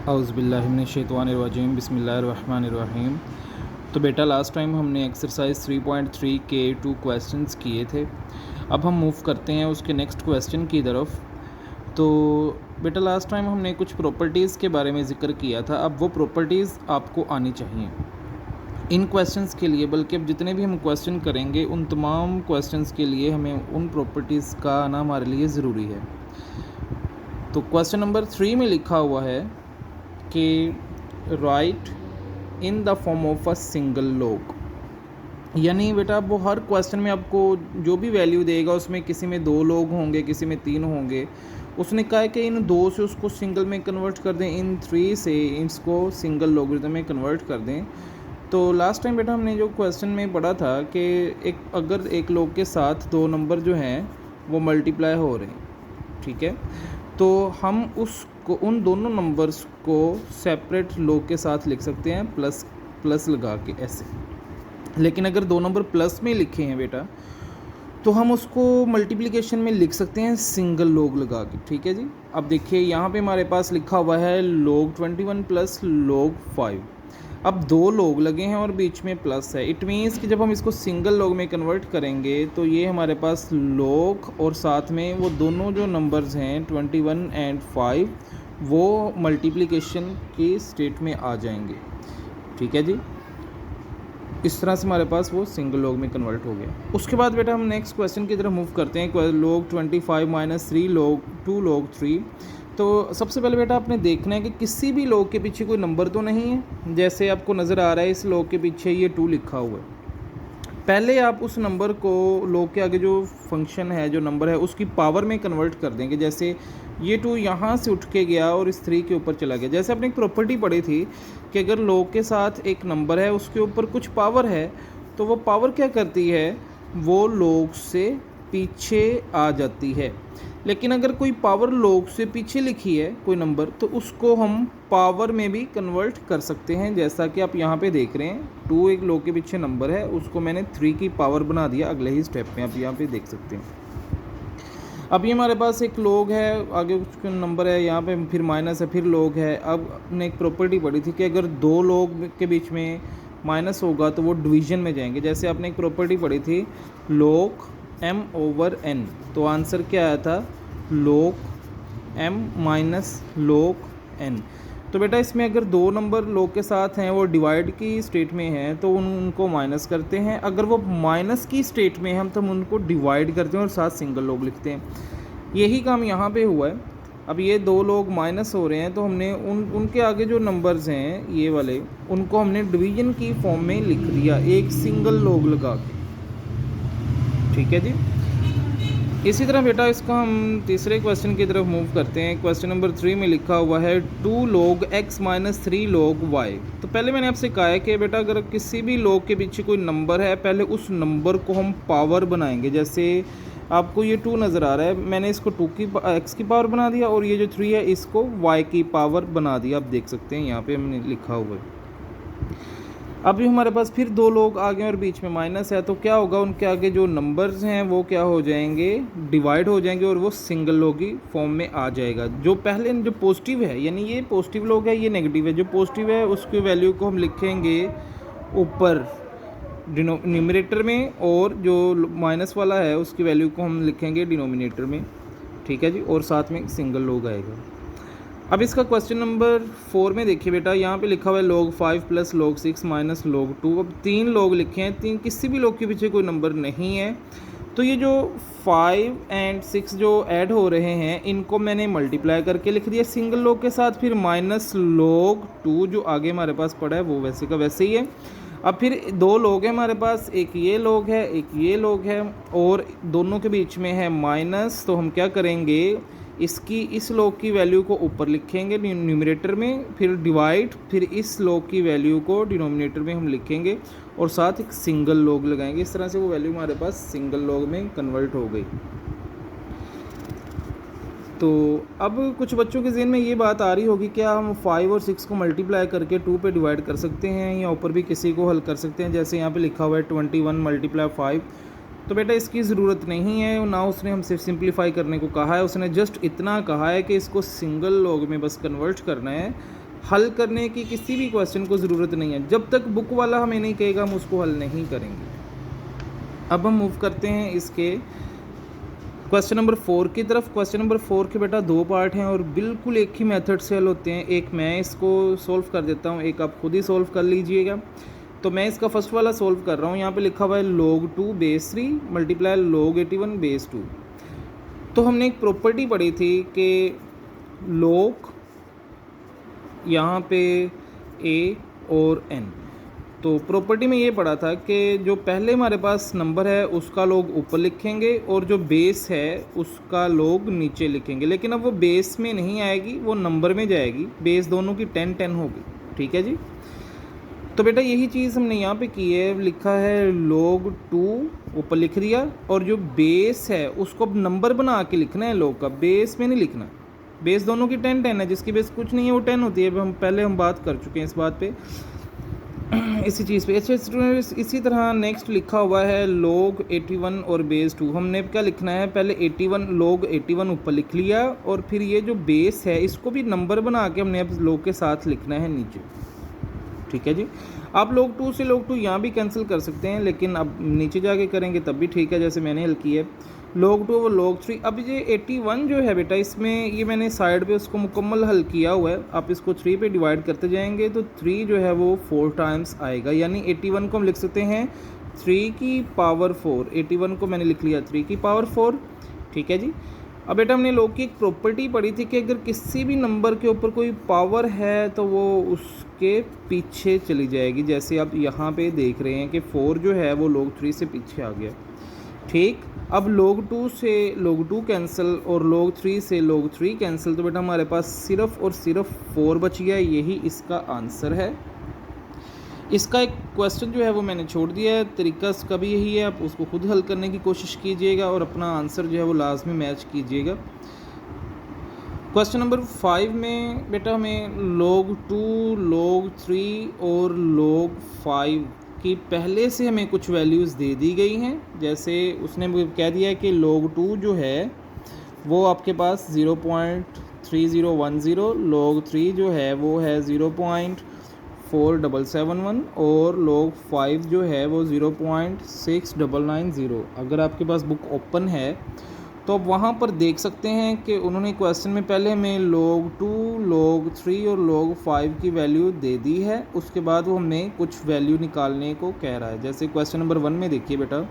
औज़ुबिल्लाहिमिनश्शैतानिर्रजीम बिस्मिल्लाहिर्रहमानिर्रहीम। तो बेटा लास्ट टाइम हमने एक्सरसाइज 3.3 के 2 क्वेश्चंस किए थे। अब हम मूव करते हैं उसके नेक्स्ट क्वेश्चन की तरफ। तो बेटा लास्ट टाइम हमने कुछ प्रॉपर्टीज़ के बारे में ज़िक्र किया था। अब वो प्रॉपर्टीज़ आपको आनी चाहिए इन क्वेश्चंस के लिए, बल्कि अब जितने भी हम क्वेश्चन करेंगे उन तमाम क्वेश्चंस के लिए हमें उन प्रॉपर्टीज़ का आना हमारे लिए ज़रूरी है। तो क्वेश्चन नंबर 3 में लिखा हुआ है कि right in the form of a single log, यानी बेटा वो हर क्वेश्चन में आपको जो भी वैल्यू देगा उसमें किसी में 2 लोग होंगे, किसी में 3 होंगे। उसने कहा है कि इन 2 से उसको सिंगल में कन्वर्ट कर दें, इन 3 से इसको सिंगल लॉगरिथम में कन्वर्ट कर दें। तो लास्ट टाइम बेटा हमने जो क्वेश्चन में पढ़ा था कि अगर एक लॉग के साथ 2 नंबर जो हैं वो मल्टीप्लाई हो रहे हैं, ठीक है, तो हम उन दोनों नंबर्स को सेपरेट लॉग के साथ लिख सकते हैं, प्लस लगा के ऐसे। लेकिन अगर 2 नंबर प्लस में लिखे हैं बेटा तो हम उसको मल्टीप्लिकेशन में लिख सकते हैं सिंगल लॉग लगा के, ठीक है जी। अब देखिए यहाँ पे हमारे पास लिखा हुआ है log 21 प्लस log 5। अब 2 लॉग लगे हैं और बीच में प्लस है। इट मीन्स कि जब हम इसको सिंगल लॉग में कन्वर्ट करेंगे तो ये हमारे पास लॉग और साथ में वो दोनों जो नंबर्स हैं 21 एंड 5 वो मल्टीप्लिकेशन की स्टेट में आ जाएंगे, ठीक है जी। इस तरह से हमारे पास वो सिंगल लॉग में कन्वर्ट हो गया। उसके बाद बेटा हम नेक्स्ट क्वेश्चन की तरफ मूव करते हैं। log 25 minus 3 log 2 log 3। तो सबसे पहले बेटा आपने देखना है कि किसी भी लॉग के पीछे कोई नंबर तो नहीं है। जैसे आपको नज़र आ रहा है इस लॉग के पीछे ये 2 लिखा हुआ है। पहले आप उस नंबर को लॉग के आगे जो फंक्शन है, जो नंबर है, उसकी पावर में कन्वर्ट कर देंगे। जैसे ये 2 यहाँ से उठ के गया और इस 3 के ऊपर चला गया। जैसे आपने एक प्रॉपर्टी पढ़ी थी कि अगर लॉग के साथ एक नंबर है उसके ऊपर कुछ पावर है तो वो पावर क्या करती है, वो लॉग से पीछे आ जाती है। लेकिन अगर कोई पावर लॉग से पीछे लिखी है कोई नंबर तो उसको हम पावर में भी कन्वर्ट कर सकते हैं। जैसा कि आप यहाँ पे देख रहे हैं 2 एक लॉग के पीछे नंबर है, उसको मैंने 3 की पावर बना दिया अगले ही स्टेप में, आप यहाँ पे देख सकते हैं। अब ये हमारे पास एक लॉग है, आगे उसका नंबर है, यहाँ पे फिर माइनस है, फिर लॉग है। अब हमने एक प्रॉपर्टी पढ़ी थी कि अगर 2 लॉग के बीच में माइनस होगा तो वो डिवीजन में जाएंगे। जैसे आपने एक प्रॉपर्टी पढ़ी थी log m/n, तो आंसर क्या आया था log m minus log n। तो बेटा इसमें अगर 2 नंबर लॉग के साथ हैं वो डिवाइड की स्टेट में हैं तो उनको माइनस करते हैं। अगर वो माइनस की स्टेट में हम तो हम उनको डिवाइड करते हैं और साथ सिंगल लॉग लिखते हैं। यही काम यहाँ पे हुआ है। अब ये 2 लोग माइनस हो रहे हैं तो हमने उनके आगे जो नंबर्स हैं ये वाले, उनको हमने डिवीजन की फॉर्म में लिख दिया एक सिंगल लॉग लगा के, ठीक है जी। इसी तरह बेटा इसका हम तीसरे क्वेश्चन की तरफ मूव करते हैं। क्वेश्चन नंबर 3 में लिखा हुआ है 2 log x minus 3 log y। तो पहले मैंने आपसे कहा है कि बेटा अगर किसी भी log के पीछे कोई नंबर है पहले उस नंबर को हम पावर बनाएंगे। जैसे आपको ये 2 नज़र आ रहा है, मैंने इसको 2 की x की पावर बना दिया और ये जो 3 है इसको y की पावर बना दिया। आप देख सकते हैं यहाँ पे हमने लिखा हुआ है। अभी हमारे पास फिर 2 लोग आगे और बीच में माइनस है तो क्या होगा, उनके आगे जो नंबर्स हैं वो क्या हो जाएंगे, डिवाइड हो जाएंगे और वो सिंगल लॉग की फॉर्म में आ जाएगा। जो पहले जो पॉजिटिव है, यानी ये पॉजिटिव लॉग है, ये नेगेटिव है। जो पॉजिटिव है उसकी वैल्यू को हम लिखेंगे ऊपर न्यूमरेटर में और जो माइनस वाला है उसकी वैल्यू को हम लिखेंगे डिनोमिनेटर में, ठीक है जी। और साथ में सिंगल लॉग आएगा। अब इसका क्वेश्चन नंबर 4 में देखिए बेटा, यहाँ पे लिखा हुआ है log 5 plus log 6 minus log 2। अब 3 लोग लिखे हैं, 3 किसी भी लोग के पीछे कोई नंबर नहीं है। तो ये जो 5 एंड 6 जो ऐड हो रहे हैं इनको मैंने मल्टीप्लाई करके लिख दिया सिंगल लॉग के साथ। फिर माइनस log 2 जो आगे हमारे पास पड़ा है वो वैसे का वैसे ही है। अब फिर 2 लोग हैं हमारे पास, एक ये लोग है एक ये लोग है और दोनों के बीच में है माइनस। तो हम क्या करेंगे, इसकी इस लॉग की वैल्यू को ऊपर लिखेंगे न्यूमरेटर में, फिर डिवाइड, फिर इस लॉग की वैल्यू को डिनोमिनेटर में हम लिखेंगे और साथ एक सिंगल लॉग लगाएंगे। इस तरह से वो वैल्यू हमारे पास सिंगल लॉग में कन्वर्ट हो गई। तो अब कुछ बच्चों के ज़हन में ये बात आ रही होगी क्या हम 5 और 6 को मल्टीप्लाई करके 2 पे डिवाइड कर सकते हैं या ऊपर भी किसी को हल कर सकते हैं। जैसे यहाँ पे लिखा हुआ है 21 मल्टीप्लाई 5। तो बेटा इसकी ज़रूरत नहीं है, ना उसने हमसे सिंप्लीफाई करने को कहा है, उसने जस्ट इतना कहा है कि इसको सिंगल लॉग में बस कन्वर्ट करना है हल करने की किसी भी क्वेश्चन को ज़रूरत नहीं है। जब तक बुक वाला हमें नहीं कहेगा हम उसको हल नहीं करेंगे। अब हम मूव करते हैं इसके क्वेश्चन नंबर 4 की तरफ। क्वेश्चन नंबर 4 के बेटा 2 पार्ट हैं और बिल्कुल एक ही मेथड से हल होते हैं। एक मैं इसको सॉल्व कर देता हूँ, एक आप खुद ही सॉल्व कर लीजिएगा। तो मैं इसका फर्स्ट वाला सॉल्व कर रहा हूँ। यहाँ पे लिखा हुआ है log 2 base 3 multiply log 81 base 2। तो हमने एक प्रॉपर्टी पढ़ी थी कि log यहाँ पे a और n, तो प्रॉपर्टी में ये पढ़ा था कि जो पहले हमारे पास नंबर है उसका लोग ऊपर लिखेंगे और जो बेस है उसका लोग नीचे लिखेंगे। लेकिन अब वो बेस में नहीं आएगी, वो नंबर में जाएगी। बेस दोनों की 10 10 होगी। ठीक है जी। तो बेटा यही चीज़ हमने यहाँ पे की है, लिखा है log 2 ऊपर लिख दिया और जो बेस है उसको अब नंबर बना के लिखना है। log का बेस में नहीं लिखना। बेस दोनों की 10 10 है, जिसकी बेस कुछ नहीं है वो 10 होती है। हम पहले बात कर चुके हैं इस बात पे, इसी चीज़ पे। अच्छा स्टूडेंट्स, इसी तरह नेक्स्ट लिखा हुआ है log 81 और बेस 2। हमने क्या लिखना है, पहले 81 log 81 ऊपर लिख लिया और फिर ये जो बेस है इसको भी नंबर बना के हमने अब log के साथ लिखना है नीचे। ठीक है जी। आप log 2 से log 2 यहाँ भी कैंसिल कर सकते हैं, लेकिन अब नीचे जाके करेंगे तब भी ठीक है, जैसे मैंने हल की है log 2 और log 3। अब ये 81 जो है बेटा, इसमें ये मैंने साइड पे उसको मुकम्मल हल किया हुआ है। आप इसको 3 पे डिवाइड करते जाएंगे तो 3 जो है वो 4 टाइम्स आएगा, यानी 81 को हम लिख सकते हैं 3 की पावर 4। 81 को मैंने लिख लिया 3 की पावर 4। ठीक है जी। अब बेटा हमने log की एक प्रॉपर्टी पढ़ी थी कि अगर किसी भी नंबर के ऊपर कोई पावर है तो वो उसके पीछे चली जाएगी। जैसे आप यहाँ पे देख रहे हैं कि 4 जो है वो log 3 से पीछे आ गया। ठीक। अब log 2 से log 2 कैंसिल और log 3 से log 3 कैंसिल, तो बेटा हमारे पास सिर्फ और सिर्फ 4 बच गया। यही इसका आंसर है। इसका एक क्वेश्चन जो है वो मैंने छोड़ दिया है, तरीका इसका भी यही है। आप उसको खुद हल करने की कोशिश कीजिएगा और अपना आंसर जो है वो लाजमी मैच कीजिएगा। क्वेश्चन नंबर 5 में बेटा हमें log 2, log 3 और log 5 की पहले से हमें कुछ वैल्यूज़ दे दी गई हैं। जैसे उसने कह दिया है कि log 2 जो है वो आपके पास 0.3010, log 3 जो है वो है 0.4771 और log 5 जो है वो 0.6990। अगर आपके पास बुक ओपन है तो आप वहाँ पर देख सकते हैं कि उन्होंने क्वेश्चन में पहले हमें log 2, log 3 और log 5 की वैल्यू दे दी है। उसके बाद वो हमें कुछ वैल्यू निकालने को कह रहा है। जैसे क्वेश्चन नंबर 1 में देखिए बेटा,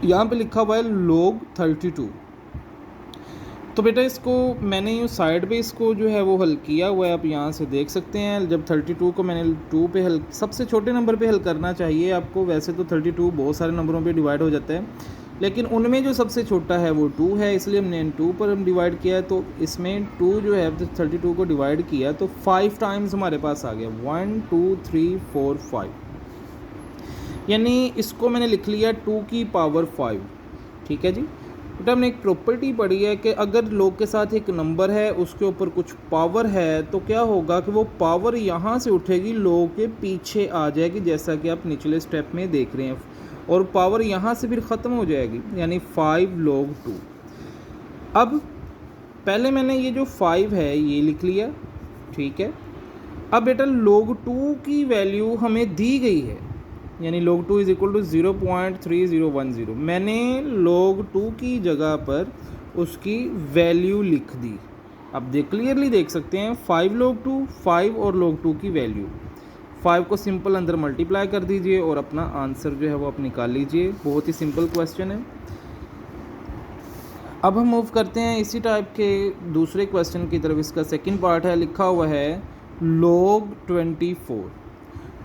यहाँ पे लिखा हुआ है log 32। तो बेटा इसको मैंने यूँ साइड पे इसको जो है वो हल किया हुआ है, आप यहाँ से देख सकते हैं। जब 32 को मैंने 2 पे हल, सबसे छोटे नंबर पे हल करना चाहिए आपको। वैसे तो 32 बहुत सारे नंबरों पे डिवाइड हो जाता है, लेकिन उनमें जो सबसे छोटा है वो 2 है, इसलिए हमने 2 पर हम डिवाइड किया। तो इसमें 2 जो है 32 को डिवाइड किया तो 5 टाइम्स हमारे पास आ गया, 1 2 3 4 5, यानी इसको मैंने लिख लिया 2 की पावर 5। ठीक है जी। बेटा हमने एक प्रॉपर्टी पढ़ी है कि अगर log के साथ एक नंबर है उसके ऊपर कुछ पावर है तो क्या होगा कि वो पावर यहाँ से उठेगी, log के पीछे आ जाएगी, जैसा कि आप निचले स्टेप में देख रहे हैं, और पावर यहाँ से फिर ख़त्म हो जाएगी, यानी 5 log 2। अब पहले मैंने ये जो 5 है ये लिख लिया। ठीक है। अब बेटा log 2 की वैल्यू हमें दी गई है, यानी log 2 इज इक्वल टू 0.3010। मैंने log 2 की जगह पर उसकी वैल्यू लिख दी। अब क्लियरली देख सकते हैं 5 log 2, 5 और log 2 की वैल्यू। 5 को सिंपल अंदर मल्टीप्लाई कर दीजिए और अपना आंसर जो है वो आप निकाल लीजिए। बहुत ही सिंपल क्वेश्चन है। अब हम मूव करते हैं इसी टाइप के दूसरे क्वेश्चन की तरफ। इसका सेकंड पार्ट है, लिखा हुआ है log 24।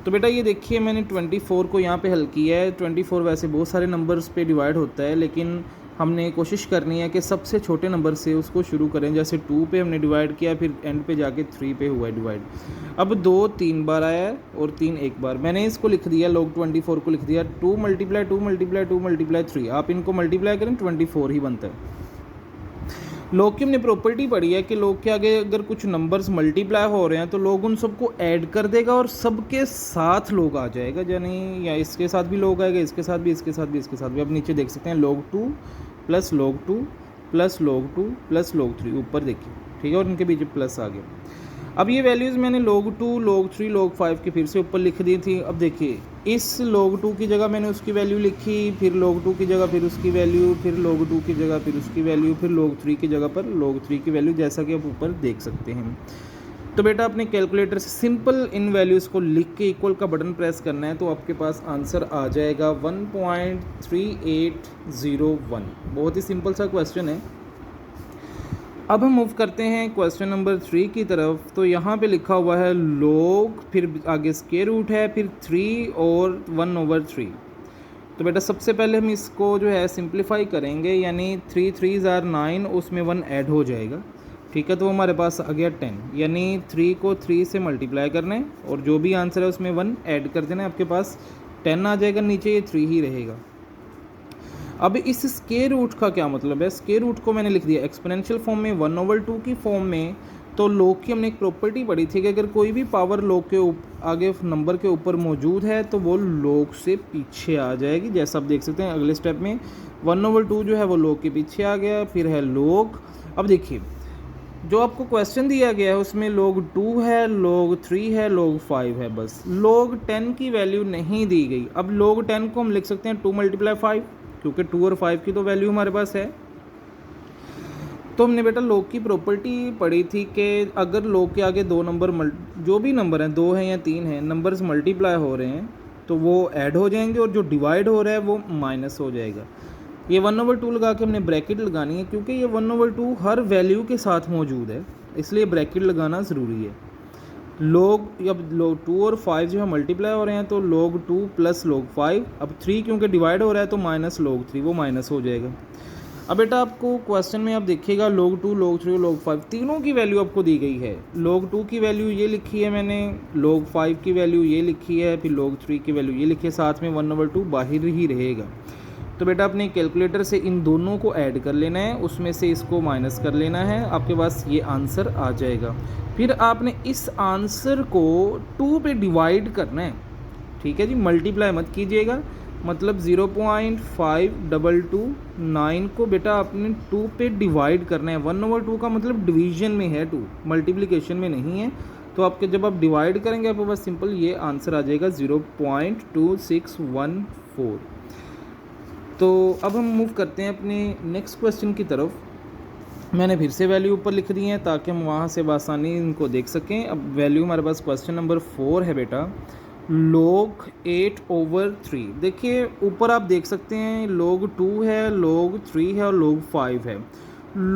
तो बेटा ये देखिए मैंने 24 को यहाँ पे हल किया है। 24 वैसे बहुत सारे नंबर्स पे डिवाइड होता है, लेकिन हमने कोशिश करनी है कि सबसे छोटे नंबर से उसको शुरू करें। जैसे 2 पे हमने डिवाइड किया, फिर एंड पे जाके 3 पे हुआ है डिवाइड। अब 2 3 बार आया है और 3 एक बार। मैंने इसको लिख दिया, log 24 को लिख दिया 2 मल्टीप्लाई 2 मल्टीप्लाई 2 मल्टीप्लाई 3। आप इनको मल्टीप्लाई करें 24 ही बनता है। log की हमने प्रॉपर्टी पढ़ी है कि log के आगे अगर कुछ नंबर्स मल्टीप्लाई हो रहे हैं तो log उन सबको ऐड कर देगा और सबके साथ log आ जाएगा, यानी या इसके साथ भी log आएगा, इसके साथ भी, इसके साथ भी, इसके साथ भी। अब नीचे देख सकते हैं log 2 plus log 2 plus log 2 plus log 3, ऊपर देखिए। ठीक है, और इनके बीच प्लस आ गया। अब ये वैल्यूज़ मैंने log 2, log 3, log 5 की फिर से ऊपर लिख दी थी। अब देखिए इस log 2 की जगह मैंने उसकी वैल्यू लिखी, फिर log 2 की जगह फिर उसकी वैल्यू, फिर log 2 की जगह फिर उसकी वैल्यू, फिर log 3 की जगह पर log 3 की वैल्यू, जैसा कि आप ऊपर देख सकते हैं। तो बेटा अपने कैलकुलेटर से सिंपल इन वैल्यूज़ को लिख के इक्वल का बटन प्रेस करना है, तो आपके पास आंसर आ जाएगा 1.3801। बहुत ही सिंपल सा क्वेश्चन है। अब हम मूव करते हैं क्वेश्चन नंबर 3 की तरफ। तो यहाँ पे लिखा हुआ है log, फिर आगे स्क्वायर रूट है, फिर 3 और 1/3। तो बेटा सबसे पहले हम इसको जो है सिंप्लीफाई करेंगे, यानी 3 3s are 9, उसमें 1 ऐड हो जाएगा, ठीक है। तो हमारे पास आ गया 10, यानी 3 को 3 से मल्टीप्लाई करना है और जो भी आंसर है उसमें 1 ऐड कर देना है, आपके पास 10 आ जाएगा, नीचे ये 3 ही रहेगा। अब इस स्क्वायर रूट का क्या मतलब है? स्क्वायर रूट को मैंने लिख दिया एक्सपोनेंशियल फॉर्म में, 1/2 की फॉर्म में। तो log की हमने एक प्रॉपर्टी पढ़ी थी कि अगर कोई भी पावर log के आगे नंबर के ऊपर मौजूद है तो वो log से पीछे आ जाएगी, जैसा आप देख सकते हैं अगले स्टेप में 1/2 जो है वो log के पीछे आ गया, फिर है log। अब देखिए जो आपको क्वेश्चन दिया गया है उसमें log 2 है, log 3 है, log 5 है, बस log 10 की वैल्यू नहीं दी गई। अब log 10 को हम लिख सकते हैं 2 × 5, क्योंकि 2 और 5 की तो वैल्यू हमारे पास है। तो हमने बेटा log की प्रॉपर्टी पढ़ी थी कि अगर log के आगे दो नंबर जो भी नंबर हैं, 2 हैं या 3 हैं, नंबर्स मल्टीप्लाई हो रहे हैं तो वो ऐड हो जाएंगे और जो डिवाइड हो रहा है वो माइनस हो जाएगा। ये 1/2 लगा के हमने ब्रैकेट लगानी है, क्योंकि ये 1/2 हर वैल्यू के साथ मौजूद है, इसलिए ब्रैकेट लगाना ज़रूरी है। log अब log 2 और 5 जो है मल्टीप्लाई हो रहे हैं तो log 2 + log 5। अब 3 क्योंकि डिवाइड हो रहा है तो माइनस log 3, वो माइनस हो जाएगा। अब बेटा आपको क्वेश्चन में आप देखिएगा log 2, log 3 और log 5 तीनों की वैल्यू आपको दी गई है। log 2 की वैल्यू ये लिखी है मैंने, log 5 की वैल्यू ये लिखी है, फिर log 3 की वैल्यू ये लिखी है, साथ में 1/2 बाहर ही रहेगा। तो बेटा अपने कैलकुलेटर से इन दोनों को ऐड कर लेना है, उसमें से इसको माइनस कर लेना है, आपके पास ये आंसर आ जाएगा। फिर आपने इस आंसर को 2 पे डिवाइड करना है, ठीक है जी, मल्टीप्लाई मत कीजिएगा। मतलब 0.5229 को बेटा आपने 2 पे डिवाइड करना है। 1/2 का मतलब डिवीजन में है 2, मल्टीप्लिकेशन में नहीं है। तो आपके जब आप डिवाइड करेंगे आपके पास सिंपल ये आंसर आ जाएगा 0.2614। तो अब हम मूव करते हैं अपने नेक्स्ट क्वेश्चन की तरफ। मैंने फिर से वैल्यू ऊपर लिख दी है ताकि हम वहाँ से आसानी इनको देख सकें। अब वैल्यू हमारे पास क्वेश्चन नंबर 4 है बेटा, log 8/3। देखिए ऊपर आप देख सकते हैं log 2 है, log 3 है और log 5 है।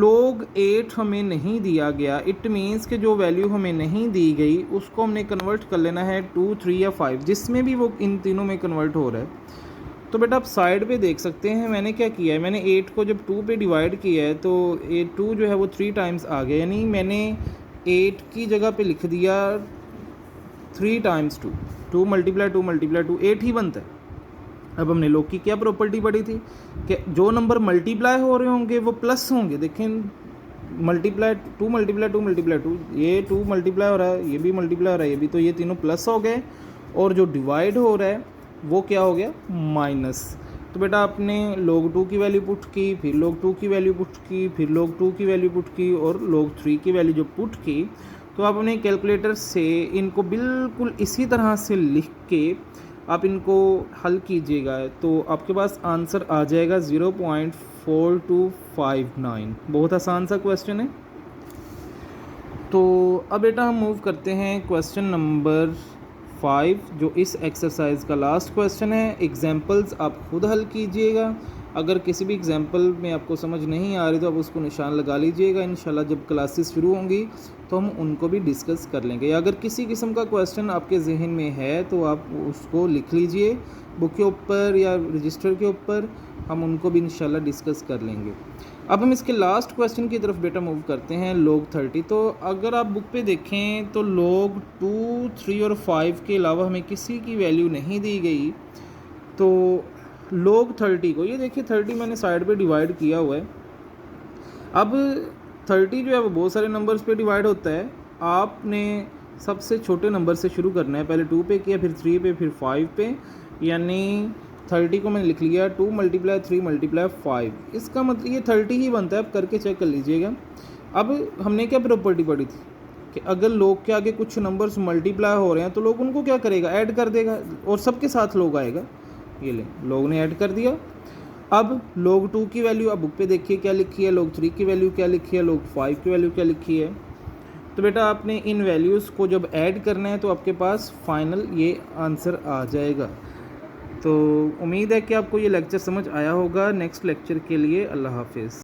log 8 हमें नहीं दिया गया, इट मीन्स कि जो वैल्यू हमें नहीं दी गई उसको हमने कन्वर्ट कर लेना है 2, 3 या 5, जिसमें भी वो इन तीनों में कन्वर्ट हो रहा है। तो बेटा आप साइड पे देख सकते हैं मैंने क्या किया है, मैंने 8 को जब 2 पे डिवाइड किया है तो 2 जो है वो 3 टाइम्स आ गया, यानी मैंने 8 की जगह पे लिख दिया 3 टाइम्स 2, 2 × 2 × 2 8 ही बनता है। अब हमने log की क्या प्रॉपर्टी पढ़ी थी कि जो नंबर मल्टीप्लाई हो रहे होंगे वो प्लस होंगे। देखें मल्टीप्लाई 2 × 2 × 2, ये 2 मल्टीप्लाई हो रहा है, ये भी मल्टीप्लाई हो रहा है, ये भी, तो ये तीनों प्लस हो गए, और जो डिवाइड हो रहा है वो क्या हो गया, माइनस। तो बेटा आपने log 2 की वैल्यू पुट की, फिर log 2 की वैल्यू पुट की, फिर log 2 की वैल्यू पुट की और log 3 की वैल्यू जो पुट की, तो आप अपने कैलकुलेटर से इनको बिल्कुल इसी तरह से लिख के आप इनको हल कीजिएगा, तो आपके पास आंसर आ जाएगा 0.4259। बहुत आसान सा क्वेश्चन है। तो अब बेटा हम मूव करते हैं क्वेश्चन नंबर 5, जो इस एक्सरसाइज का लास्ट क्वेश्चन है। एग्जाम्पल्स आप खुद हल कीजिएगा। अगर किसी भी एग्जाम्पल में आपको समझ नहीं आ रही तो आप उसको निशान लगा लीजिएगा। इंशाल्लाह जब क्लासेस शुरू होंगी तो हम उनको भी डिस्कस कर लेंगे। या अगर किसी किस्म का क्वेश्चन आपके जहन में है तो आप उसको लिख लीजिए बुक के ऊपर या रजिस्टर के ऊपर, हम उनको भी इंशाल्लाह डिस्कस कर लेंगे। अब हम इसके लास्ट क्वेश्चन की तरफ बेटा मूव करते हैं, log 30। तो अगर आप बुक पे देखें तो log 2, 3 और 5 के अलावा हमें किसी की वैल्यू नहीं दी गई। तो log 30 को, ये देखिए 30 मैंने साइड पे डिवाइड किया हुआ है। अब 30 जो है वो बहुत सारे नंबर्स पे डिवाइड होता है। आपने सबसे छोटे नंबर से शुरू करना है, पहले 2 पे किया, फिर 3 पे, फिर 5 पे, यानी 30 को मैंने लिख लिया 2 × 3 × 5। इसका मतलब ये 30 ही बनता है, आप करके चेक कर लीजिएगा। अब हमने क्या प्रॉपर्टी पढ़ी थी कि अगर लोग के आगे कुछ नंबर्स मल्टीप्लाई हो रहे हैं तो लोग उनको क्या करेगा, ऐड कर देगा, और सबके साथ लोग आएगा। ये ले, लोग ने ऐड कर दिया। अब log 2 की वैल्यू अब बुक पे देखिए क्या लिखी है, log 3 की वैल्यू क्या लिखी है, log 5 की वैल्यू क्या लिखी है। तो बेटा आपने इन वैल्यूज़ को जब ऐड करना है तो आपके पास फाइनल ये आंसर आ जाएगा। तो उम्मीद है कि आपको ये लेक्चर समझ आया होगा। नेक्स्ट लेक्चर के लिए अल्लाह हाफिज़।